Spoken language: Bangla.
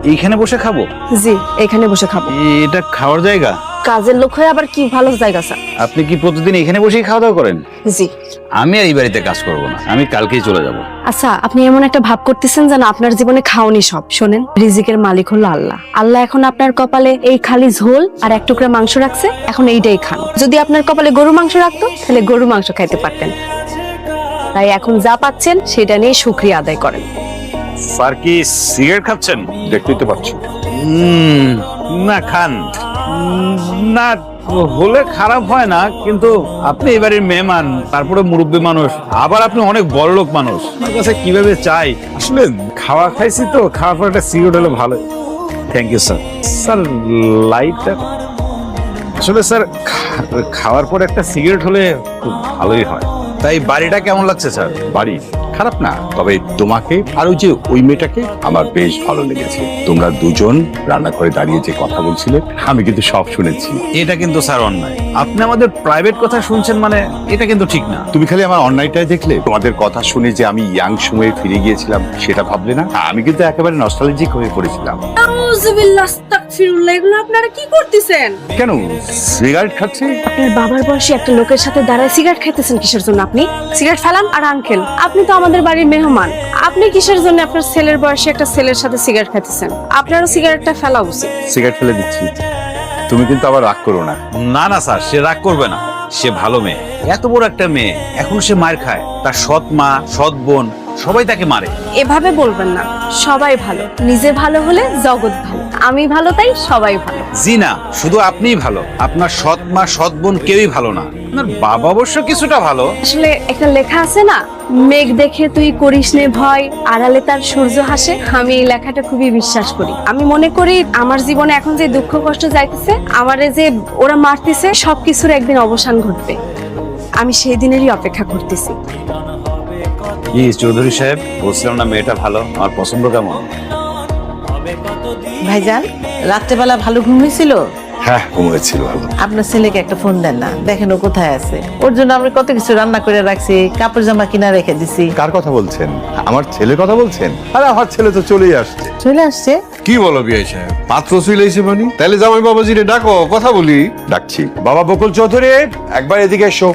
এইখানে বসে খাবো? জি, এখানে বসে খাবো। এটা খাওয়ার জায়গা? কাজের লোক হয়ে আবার কি ভালো জায়গা স্যার? আপনি কি প্রতিদিন এখানে বসেই খাওয়া দাওয়া করেন? জি। আমি আর এই বাড়িতে কাজ করব না, আমি কালকেই চলে যাব। আচ্ছা, আপনি এমন একটা ভাব করতেছেন যেন আপনার জীবনে খাওনি সব। শোনেন, রিজিকের মালিক হলো আল্লাহ। আল্লাহ এখন আপনার কপালে এই খালি ঝোল আর এক টুকরা মাংস রাখছে, এখন এইটাই খান। যদি আপনার কপালে গরু মাংস রাখতো তাহলে গরু মাংস খাইতে পারতেন। তাই এখন যা পাচ্ছেন সেটা নিয়ে শুকরিয়া আদায় করেন। স্যার কি সিগারেট খাচ্ছেন? দেখতেই তো পাচ্ছি। না খান না, হলে খারাপ হয় না, কিন্তু আপনি এবারের মেহমান, তারপরে মুরব্বী মানুষ, আবার আপনি অনেক বড় লোক মানুষ, আমার কাছে কিভাবে চাই। আসলে খাওয়া খাইছি তো, খাওয়ার পর একটা সিগারেট হলে ভালো। Thank you sir. স্যার লাইটটা আসলে স্যার খাওয়ার পর একটা সিগারেট হলে খুব ভালোই হয়। তাই বাড়িটা কেমন লাগছে স্যার? বাড়ি খারাপ না, তবে তোমাকে আর ওই মেয়েটাকে আমার বেশ ভালো লেগেছে। তোমরা দুজন রান্নাঘরে দাঁড়িয়ে যে কথা বলছিলে আমি কিন্তু সব শুনেছি। এটা কিন্তু স্যার অন্যায়। আপনি আমাদের প্রাইভেট কথা শুনছেন, মানে এটা কিন্তু ঠিক না। তুমি খালি আমার অন্যায়টাই দেখলে। তোমাদের কথা শুনে যে আমি ইয়াং সময়ে ফিরে গিয়েছিলাম সেটা ভাবলে না। আমি কিন্তু একেবারে নস্টালজিক হয়ে পড়েছিলাম। আউযুবিল্লাহ, আস্তাগফিরুল্লাহ, এগুলো আপনারা কি করতেছেন? কেন সিগারেট খাচ্ছি? আপনার বাবার বয়সী একটা লোকের সাথে দাঁড়ায় সিগারেট খাইতেছেন কিসের জন্য? আপনি সিগারেট ফেলান। আর আঙ্কেল, আপনি তো আমাদের বাড়ির মেহমান, আপনি কিসের জন্য আপনার ছেলের বয়সী একটা ছেলের সাথে সিগারেট খাইতেছেন? আপনারও সিগারেটটা ফেলা উচিত। সিগারেট ফেলে দিচ্ছি, তুমি কিন্তু আবার রাগ করো না। না না স্যার, সে রাগ করবে না, সে ভালো মেয়ে। এত বড় একটা মেয়ে, এখন সে মার খায়। তার সৎ মা, সৎ বোন সবাই তাকে মারে। এভাবে বলবেন না, সবাই ভালো, নিজে ভালো হলে জগৎ ভালো। আমি ভালো, তাই সবাই ভালো। জি না, শুধু আপনিই ভালো, আপনার সৎ মা, সৎ বোন কেউই ভালো না। আপনার বাবা অবশ্য কিছুটা ভালো। আসলে একটা লেখা আছে না, মেঘ দেখে তুই করিস নে ভয়, আড়ালে তার সূর্য হাসে। আমি এই লেখাটা খুবই বিশ্বাস করি। আমি মনে করি আমার জীবনে এখন যে দুঃখ কষ্ট যাইতেছে, আমারে যে ওরা মারতেছে, সবকিছুর একদিন অবসান ঘটবে। আমি সেই দিনেরই অপেক্ষা করতেছি। জি চৌধুরী সাহেব, বলছিলাম না মেয়েটা ভালো, আমার পছন্দ কেমন? ভাইজান, রাত্রেবেলা ভালো ঘুম হয়েছিল? হ্যাঁ ঘুমিয়েছিল ভালো। আপনার ছেলেকে একটা ফোন দেন না, দেখেন ও কোথায় আছে। ওর জন্য আমি কত কিছু রান্না করে রাখছি, কাপড় জামা কিনা রেখে দিছি। কার কথা বলছেন? আমার ছেলের কথা বলছেন? আরে আমার ছেলে তো চলেই আসছে। চলে আসছে? কি বলো বিআই সাহেব, পাত্র চলেছে মানে? তাহলে জামাই বাবাজিরে ডাকো, কথা বলি। ডাকছি। বাবা বকুল চৌধুরী, একবার এদিকে এসো।